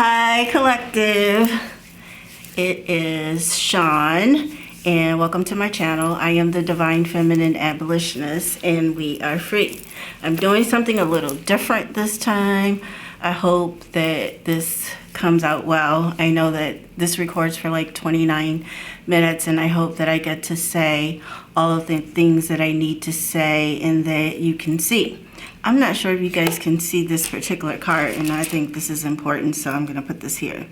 Hi, collective. It is Sean, and welcome to my channel. I am the Divine Feminine Abolitionist, and we are free. I'm doing something a little different this time. I hope that this comes out well. I know that this records for like 29 minutes, and I hope that I get to say all of the things that I need to say and that you can see. I'm not sure if you guys can see this particular card, and I think this is important, so I'm going to put this here.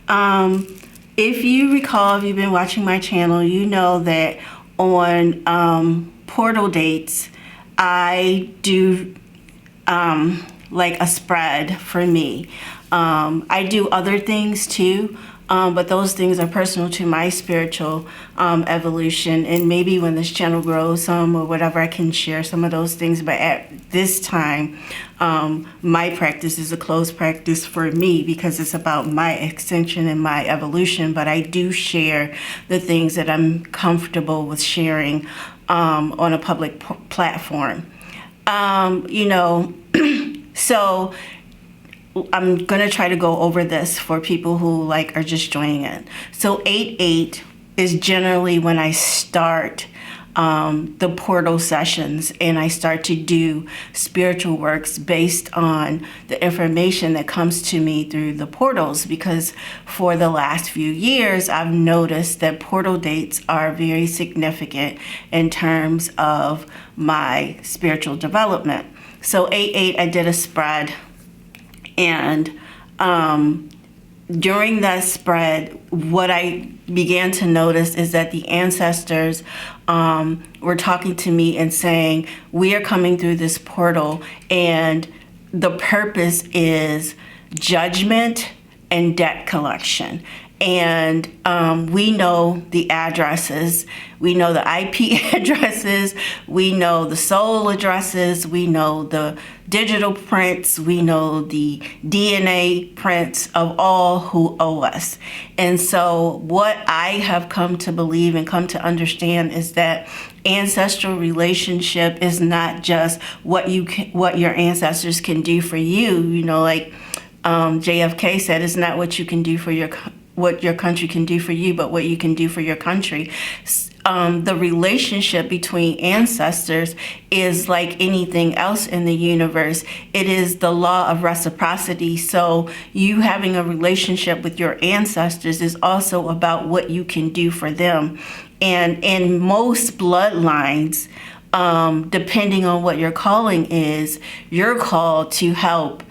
If you recall, if you've been watching my channel, you know that on portal dates, I do like a spread for me. I do other things too, but those things are personal to my spiritual evolution, and maybe when this channel grows some or whatever, I can share some of those things. But at this time, my practice is a closed practice for me because it's about my extension and my evolution, but I do share the things that I'm comfortable with sharing on a public platform. So I'm gonna try to go over this for people who are just joining in. So 8/8 is generally when I start the portal sessions, and I start to do spiritual works based on the information that comes to me through the portals, because for the last few years I've noticed that portal dates are very significant in terms of my spiritual development. So 8/8 I did a spread, and during that spread, what I began to notice is that the ancestors were talking to me and saying, we are coming through this portal, and the purpose is judgment and debt collection. And we know the addresses, we know the IP addresses, we know the soul addresses, we know the digital prints, we know the DNA prints of all who owe us. And so what I have come to believe and come to understand is that ancestral relationship is not just what your ancestors can do for you. JFK said, it's not what you can do for what your country can do for you, but what you can do for your country. The relationship between ancestors is like anything else in the universe. It is the law of reciprocity. So you having a relationship with your ancestors is also about what you can do for them. And in most bloodlines, depending on what your calling is, you're called to help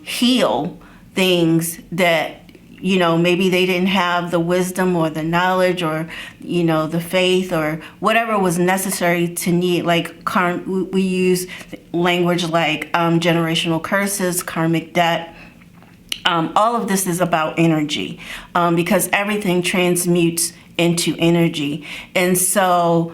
heal things that maybe they didn't have the wisdom or the knowledge or, the faith or whatever was necessary to need. We use language like generational curses, karmic debt. All of this is about energy, because everything transmutes into energy. And so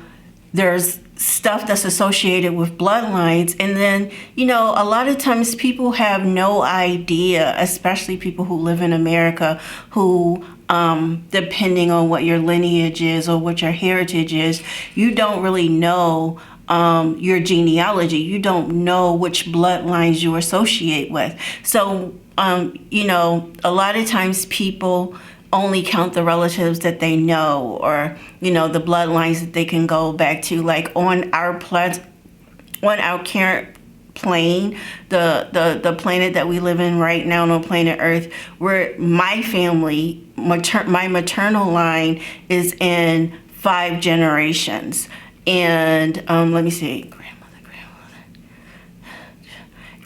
there's stuff that's associated with bloodlines, and then a lot of times people have no idea, especially people who live in America, who depending on what your lineage is or what your heritage is, you don't really know your genealogy. You don't know which bloodlines you associate with. So a lot of times people only count the relatives that they know, or the bloodlines that they can go back to. Like on our current plane, the planet that we live in right now, on planet Earth, where my family, my maternal line is in 5 generations, and let me see.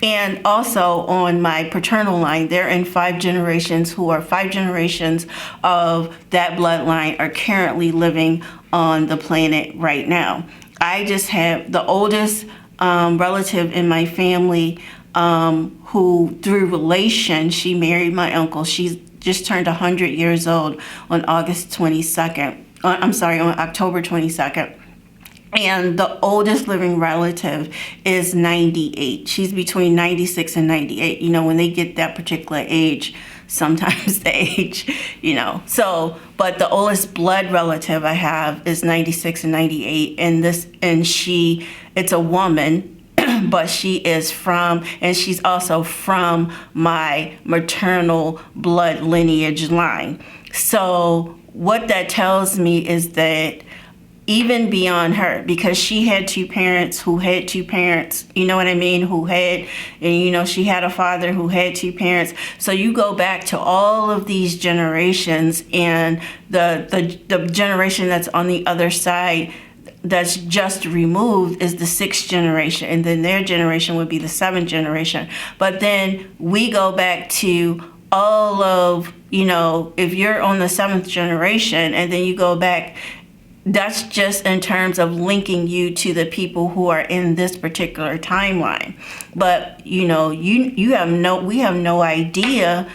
And also on my paternal line, they're in 5 generations, who are 5 generations of that bloodline are currently living on the planet right now. I just have the oldest relative in my family who, through relation, she married my uncle. She's just turned 100 years old on August 22nd. On October 22nd. And the oldest living relative is 98. She's between 96 and 98. When they get that particular age, sometimes they age, So, but the oldest blood relative I have is 96 and 98. And it's a woman, but she is from, and she's also from my maternal blood lineage line. So what that tells me is that even beyond her, because she had two parents who had two parents, you know what I mean, who had, and you know, she had a father who had two parents. So you go back to all of these generations, and the generation that's on the other side that's just removed is the 6th generation, and then their generation would be the 7th generation. But then we go back to all of, you know, if you're on the 7th generation, and then you go back, that's just in terms of linking you to the people who are in this particular timeline. But you know, we have no idea,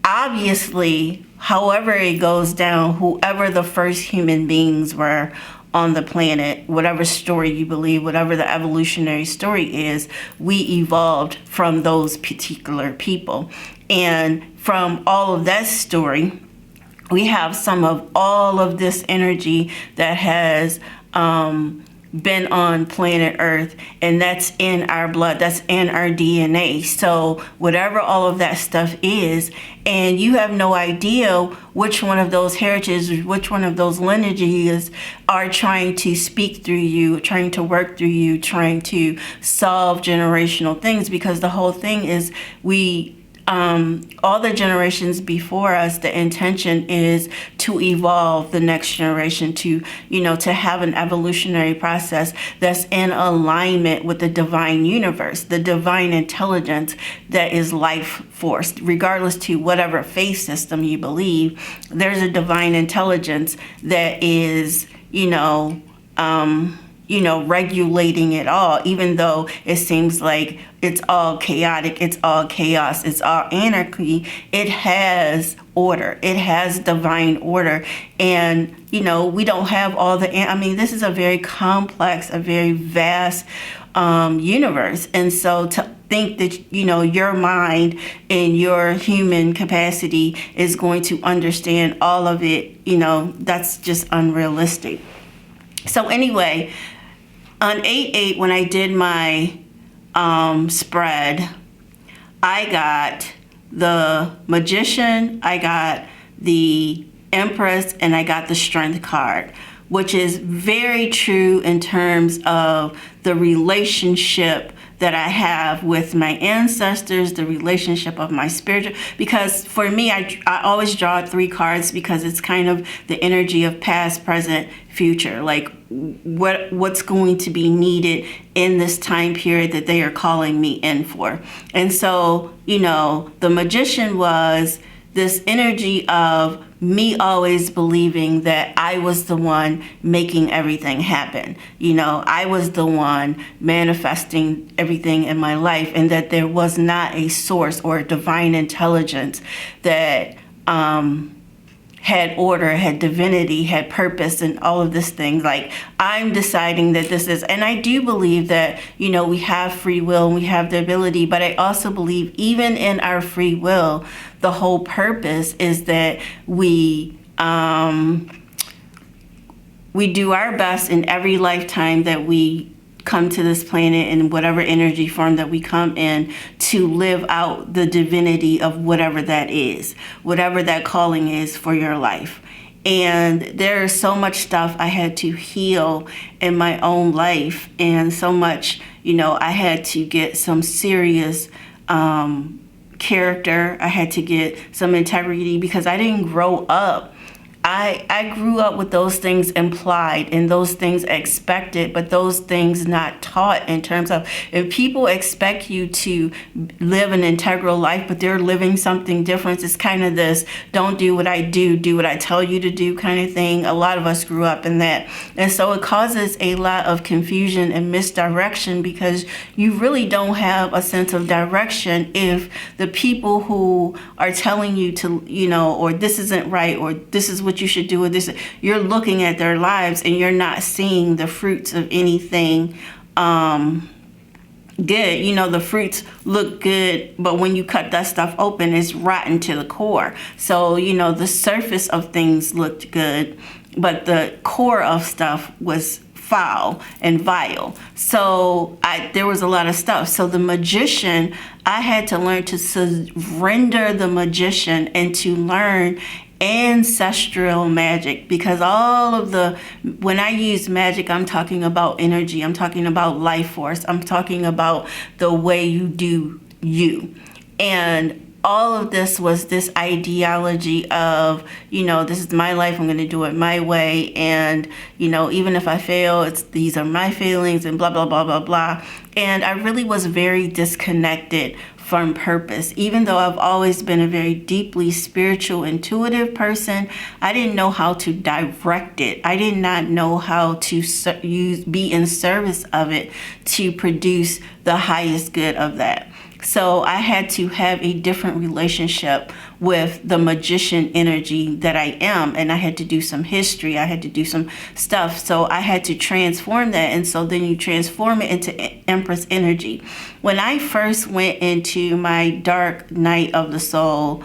obviously, however it goes down, whoever the first human beings were on the planet, whatever story you believe, whatever the evolutionary story is, we evolved from those particular people. And from all of that story, we have some of all of this energy that has been on planet Earth, and that's in our blood, that's in our DNA. So whatever all of that stuff is, and you have no idea which one of those heritages, which one of those lineages are trying to speak through you, trying to work through you, trying to solve generational things, because the whole thing is all the generations before us, the intention is to evolve the next generation, to, you know, to have an evolutionary process that's in alignment with the divine universe, the divine intelligence that is life force. Regardless to whatever faith system you believe, there's a divine intelligence that is, regulating it all, even though it seems like it's all chaotic, it's all chaos, it's all anarchy. It has order, it has divine order. And, you know, we don't have all this is a very complex, a very vast universe. And so to think that, you know, your mind and your human capacity is going to understand all of it, you know, that's just unrealistic. So anyway, on 8/8, when I did my spread, I got the Magician, I got the Empress, and I got the Strength card, which is very true in terms of the relationship that I have with my ancestors, the relationship of my spiritual, because for me, I always draw 3 cards because it's kind of the energy of past, present, future, like what's going to be needed in this time period that they are calling me in for. And so, you know, the Magician was this energy of me always believing that I was the one making everything happen. You know, I was the one manifesting everything in my life, and that there was not a source or a divine intelligence that had order, had divinity, had purpose, and all of this thing. Like, I'm deciding that this is, and I do believe that, you know, we have free will and we have the ability, but I also believe even in our free will, the whole purpose is that we do our best in every lifetime that we come to this planet, in whatever energy form that we come in, to live out the divinity of whatever that is, whatever that calling is for your life. And there's so much stuff I had to heal in my own life, and so much, you know, I had to get some serious character. I had to get some integrity, because I didn't grow up. I grew up with those things implied and those things expected, but those things not taught, in terms of, if people expect you to live an integral life, but they're living something different. It's kind of this, don't do what I do what I tell you to do kind of thing. A lot of us grew up in that. And so it causes a lot of confusion and misdirection, because you really don't have a sense of direction if the people who are telling you to, you know, or this isn't right, or this is what you should do with this, you're looking at their lives and you're not seeing the fruits of anything good. You know, the fruits look good, but when you cut that stuff open, it's rotten to the core. So, you know, the surface of things looked good, but the core of stuff was foul and vile. So there was a lot of stuff. So the magician, I had to learn to surrender the magician and to learn ancestral magic, because when I use magic, I'm talking about energy, I'm talking about life force, I'm talking about the way you do you. And all of this was this ideology of, this is my life, I'm going to do it my way, and even if I fail, these are my feelings, and blah blah blah blah blah. And I really was very disconnected from purpose. Even though I've always been a very deeply spiritual, intuitive person, I didn't know how to direct it. I did not know how to be in service of it to produce the highest good of that. So I had to have a different relationship with the magician energy that I am. And I had to do some history. I had to do some stuff. So I had to transform that. And so then you transform it into Empress energy. When I first went into my dark night of the soul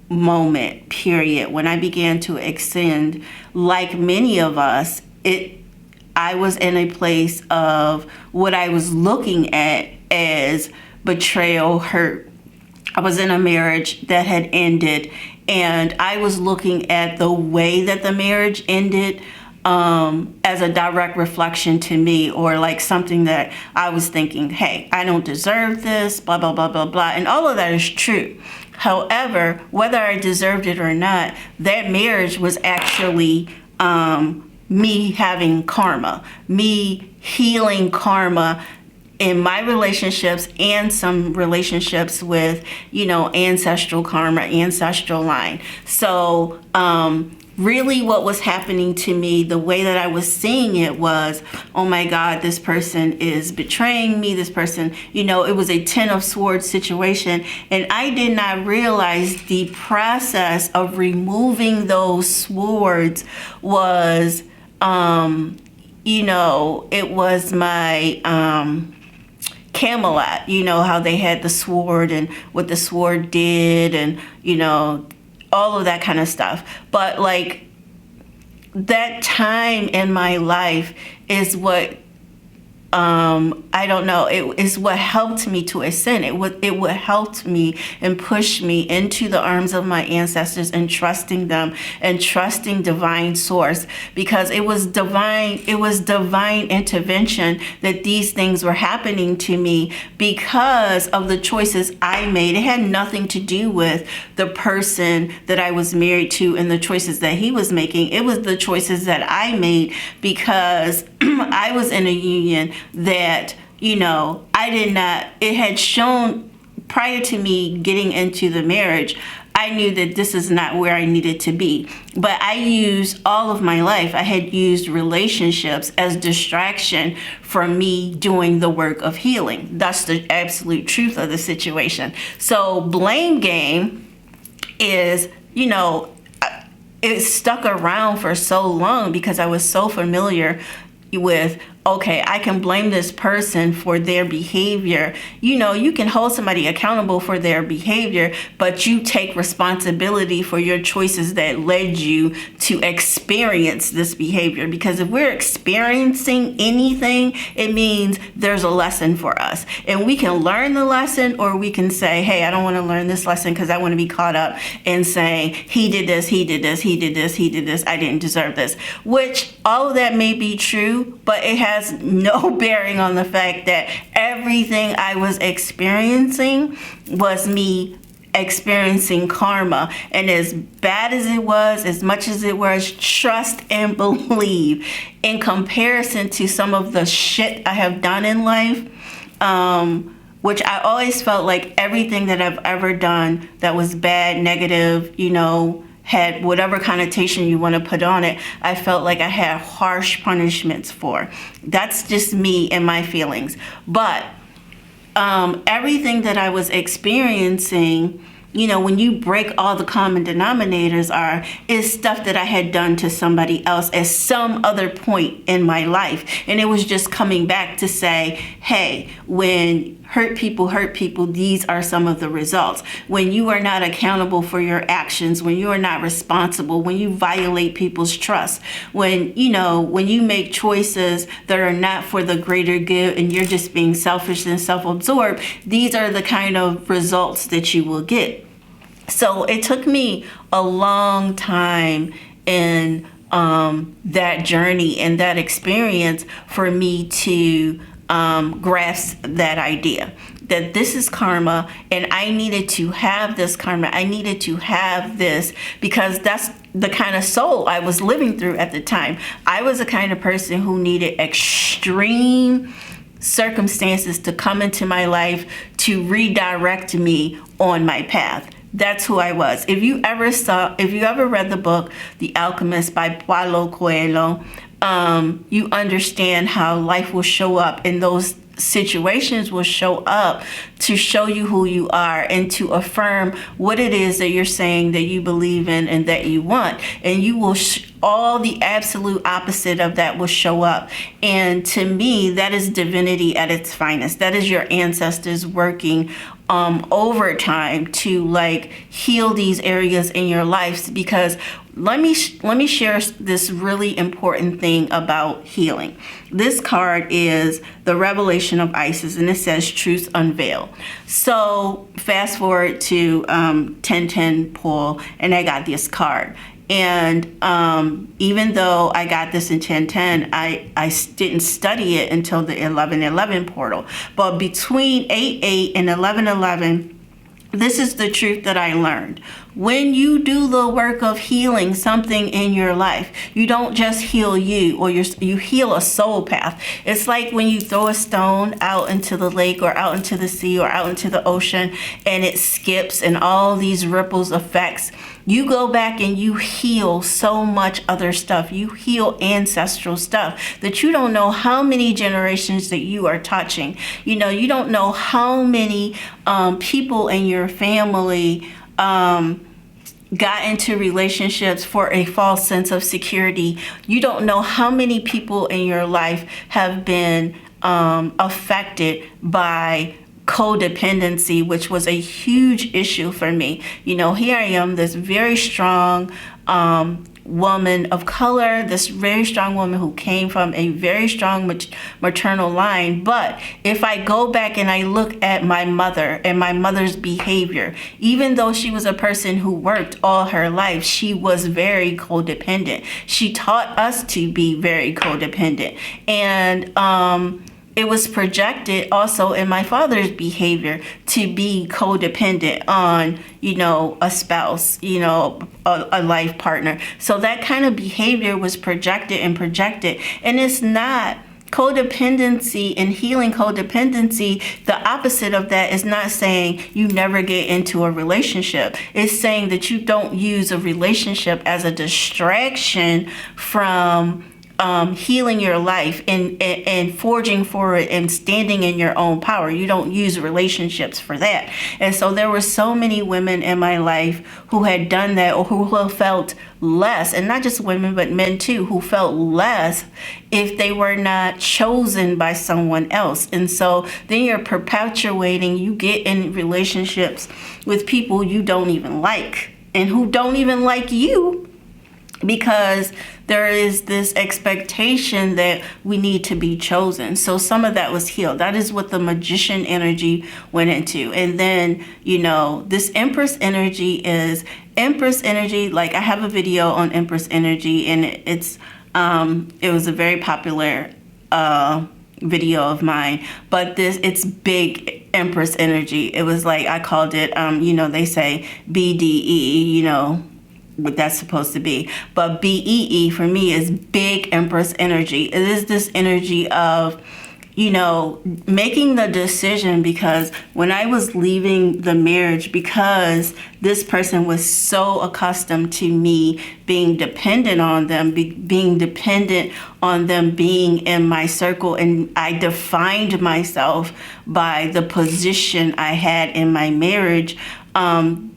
moment, period, when I began to ascend, like many of us, I was in a place of what I was looking at as betrayal, hurt. I was in a marriage that had ended, and I was looking at the way that the marriage ended as a direct reflection to me, or like something that I was thinking, hey, I don't deserve this, blah, blah, blah, blah, blah. And all of that is true. However, whether I deserved it or not, that marriage was actually me having karma, me healing karma in my relationships and some relationships with, ancestral karma, ancestral line. So really what was happening to me, the way that I was seeing it was, oh my God, this person is betraying me. This person, it was a 10 of Swords situation. And I did not realize the process of removing those swords was, it was my Camelot, how they had the sword and what the sword did, and, all of that kind of stuff. But like that time in my life is what, I don't know, it is what helped me to ascend. It would help me and push me into the arms of my ancestors and trusting them and trusting divine source, because it was divine intervention that these things were happening to me because of the choices I made. It had nothing to do with the person that I was married to and the choices that he was making. It was the choices that I made because I was in a union that, it had shown prior to me getting into the marriage, I knew that this is not where I needed to be. But I used all of my life, I had used relationships as distraction from me doing the work of healing. That's the absolute truth of the situation. So blame game is, it stuck around for so long because I was so familiar with, okay, I can blame this person for their behavior. You can hold somebody accountable for their behavior, but you take responsibility for your choices that led you to experience this behavior. Because if we're experiencing anything, it means there's a lesson for us. And we can learn the lesson, or we can say, hey, I don't want to learn this lesson because I want to be caught up in saying, he did this, he did this, he did this, he did this, I didn't deserve this. Which all of that may be true, but it has no bearing on the fact that everything I was experiencing was me experiencing karma. And as bad as it was, as much as it was, trust and believe, in comparison to some of the shit I have done in life, which I always felt like everything that I've ever done that was bad, negative, had whatever connotation you want to put on it, I felt like I had harsh punishments for. That's just me and my feelings. But everything that I was experiencing, when you break all the common denominators is stuff that I had done to somebody else at some other point in my life. And it was just coming back to say, hey, when hurt people, these are some of the results. When you are not accountable for your actions, when you are not responsible, when you violate people's trust, when you make choices that are not for the greater good and you're just being selfish and self-absorbed, these are the kind of results that you will get. So it took me a long time in that journey and that experience for me to grasp that idea that this is karma, and I needed to have this karma. I needed to have this because that's the kind of soul I was living through at the time. I was the kind of person who needed extreme circumstances to come into my life to redirect me on my path. That's who I was. If you ever read the book The Alchemist by Paulo Coelho, you understand how life will show up, and those situations will show up to show you who you are and to affirm what it is that you're saying that you believe in and that you want. And you will all the absolute opposite of that will show up. And to me, that is divinity at its finest. That is your ancestors working over time to heal these areas in your lives. Because let me share this really important thing about healing. This card is the Revelation of Isis, and it says Truth Unveiled. So fast forward to 1010 pull, and I got this card. And even though I got this in 1010, I didn't study it until the 1111 portal. But between 8:8 and 11:11, this is the truth that I learned. When you do the work of healing something in your life, you don't just heal you, or you heal a soul path. It's like when you throw a stone out into the lake or out into the sea or out into the ocean, and it skips and all these ripples effects. You go back and you heal so much other stuff. You heal ancestral stuff that you don't know how many generations that you are touching. You don't know how many people in your family got into relationships for a false sense of security. You don't know how many people in your life have been affected by codependency, which was a huge issue for me. Here I am, this very strong woman of color, this very strong woman who came from a very strong maternal line. But if I go back and I look at my mother and my mother's behavior, even though she was a person who worked all her life, she was very codependent. She taught us to be very codependent. And it was projected also in my father's behavior to be codependent on, a spouse, a life partner. So that kind of behavior was projected. And it's not codependency and healing codependency. The opposite of that is not saying you never get into a relationship. It's saying that you don't use a relationship as a distraction from healing your life and forging forward and standing in your own power. You don't use relationships for that. And so there were so many women in my life who had done that, or who felt less, and not just women but men too, who felt less if they were not chosen by someone else. And so then you're perpetuating, you get in relationships with people you don't even like and who don't even like you, because there is this expectation that we need to be chosen. So some of that was healed. That is what the magician energy went into. And then, this Empress energy is Empress energy. Like, I have a video on Empress energy, and it was a very popular video of mine, but it's big Empress energy. It was like, I called it, they say BDE, what that's supposed to be. But BEE for me is big Empress energy. It is this energy of, making the decision, because when I was leaving the marriage, because this person was so accustomed to me being dependent on them, being dependent on them being in my circle, and I defined myself by the position I had in my marriage,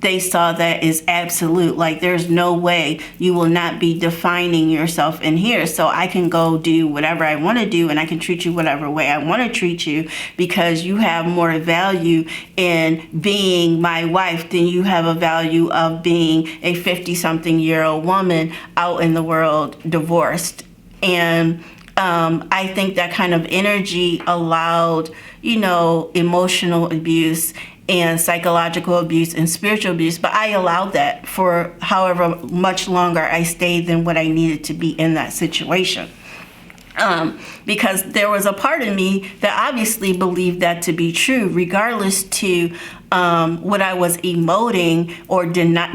they saw that as absolute. Like, there's no way you will not be defining yourself in here. So I can go do whatever I want to do, and I can treat you whatever way I want to treat you, because you have more value in being my wife than you have a value of being a 50-something-year-old woman out in the world divorced. And I think that kind of energy allowed, emotional abuse and psychological abuse and spiritual abuse. But I allowed that for however much longer I stayed than what I needed to be in that situation. Because there was a part of me that obviously believed that to be true, regardless to what I was emoting or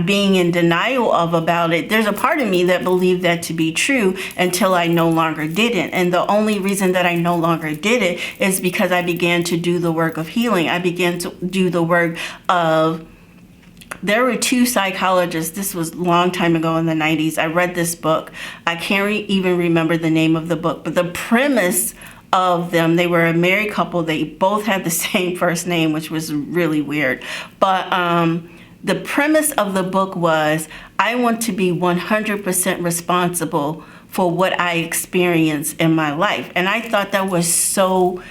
being in denial of about it. There's a part of me that believed that to be true until I no longer did it. And the only reason that I no longer did it is because I began to do the work of healing. I began to do the work of... There were two psychologists. This was a long time ago in the 90s. I read this book. I can't even remember the name of the book, but the premise of them, they were a married couple. They both had the same first name, which was really weird. But the premise of the book was, I want to be 100% responsible for what I experience in my life. And I thought that was so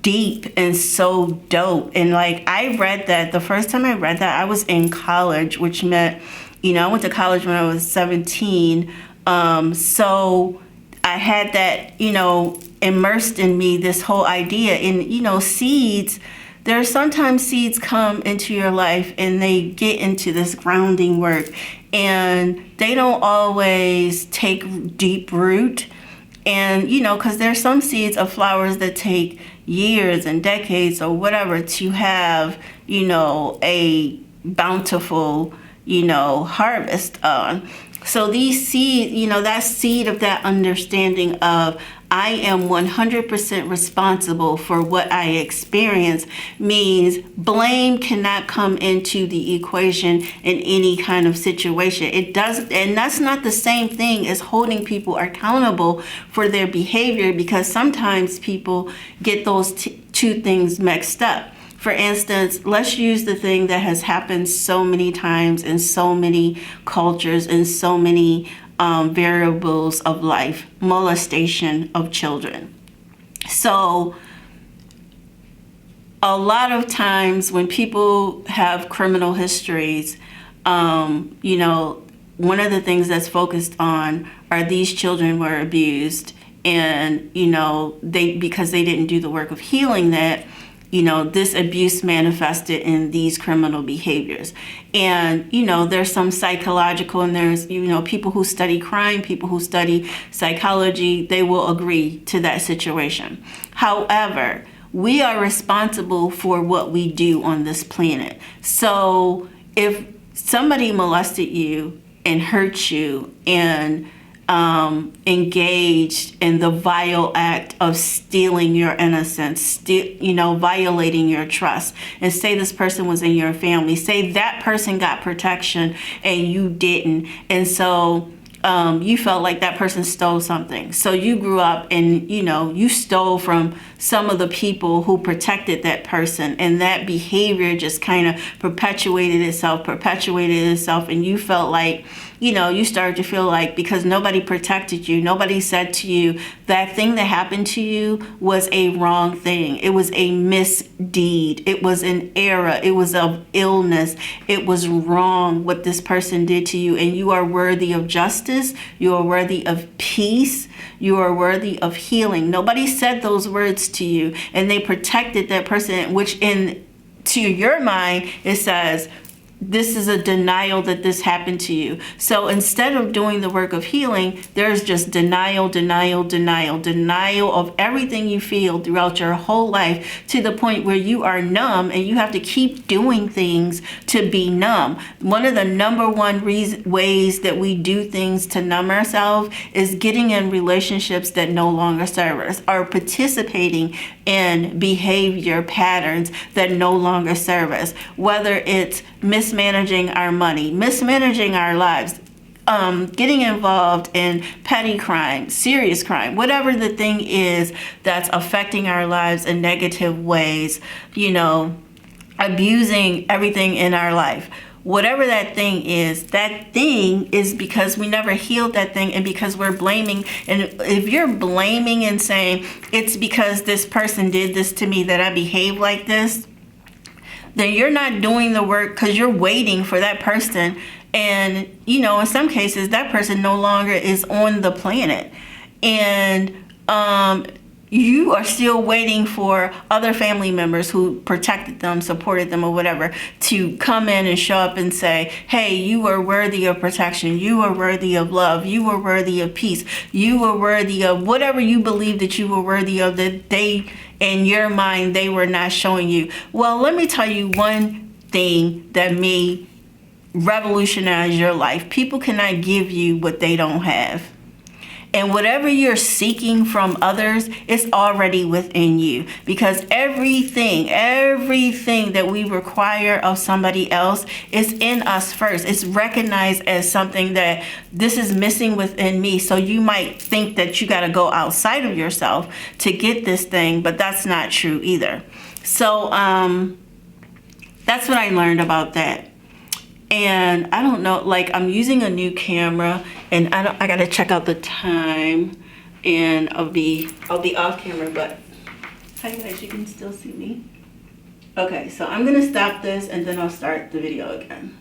deep and so dope. And like, I read that, the first time I read that, I was in college, which meant, I went to college when I was 17. So I had that, immersed in me, this whole idea. And, seeds, there are sometimes seeds come into your life and they get into this grounding work, and they don't always take deep root. And, because there's some seeds of flowers that take years and decades or whatever to have, a bountiful, harvest on. So these seeds, that seed of that understanding of, I am 100% responsible for what I experience, means blame cannot come into the equation in any kind of situation. It does, and that's not the same thing as holding people accountable for their behavior, because sometimes people get those two things mixed up. For instance, let's use the thing that has happened so many times in so many cultures and so many variables of life: molestation of children. So a lot of times when people have criminal histories, one of the things that's focused on are these children were abused, and because they didn't do the work of healing that, this abuse manifested in these criminal behaviors. And, there's some psychological, and there's, people who study crime, people who study psychology, they will agree to that situation. However, we are responsible for what we do on this planet. So if somebody molested you and hurt you and engaged in the vile act of stealing your innocence, violating your trust, and say this person was in your family, say that person got protection and you didn't, and so you felt like that person stole something. So you grew up and, you stole from some of the people who protected that person, and that behavior just kind of perpetuated itself, and you felt like, you started to feel like, because nobody protected you, nobody said to you that thing that happened to you was a wrong thing. It was a misdeed. It was an error. It was of illness. It was wrong what this person did to you, and you are worthy of justice. You are worthy of peace. You are worthy of healing. Nobody said those words to you, and they protected that person, which to your mind, it says, this is a denial that this happened to you. So instead of doing the work of healing, there's just denial of everything you feel throughout your whole life, to the point where you are numb and you have to keep doing things to be numb. One of the number one ways that we do things to numb ourselves is getting in relationships that no longer serve us, or participating in behavior patterns that no longer serve us, whether it's mismanaging our money, mismanaging our lives, getting involved in petty crime, serious crime, whatever the thing is that's affecting our lives in negative ways, abusing everything in our life. Whatever that thing is because we never healed that thing, and because we're blaming. And if you're blaming and saying it's because this person did this to me that I behave like this, then you're not doing the work, because you're waiting for that person. And, you know, in some cases, that person no longer is on the planet. And you are still waiting for other family members who protected them, supported them, or whatever, to come in and show up and say, hey, you are worthy of protection. You are worthy of love. You are worthy of peace. You are worthy of whatever you believe that you were worthy of, that they, in your mind, they were not showing you. Well, let me tell you one thing that may revolutionize your life. People cannot give you what they don't have. And whatever you're seeking from others is already within you, because everything that we require of somebody else is in us first. It's recognized as something that this is missing within me. So you might think that you got to go outside of yourself to get this thing, but that's not true either. So that's what I learned about that. And I don't know, like, I'm using a new camera, and I gotta check out the time, and I'll be off camera, but hi guys, you can still see me. Okay, so I'm gonna stop this and then I'll start the video again.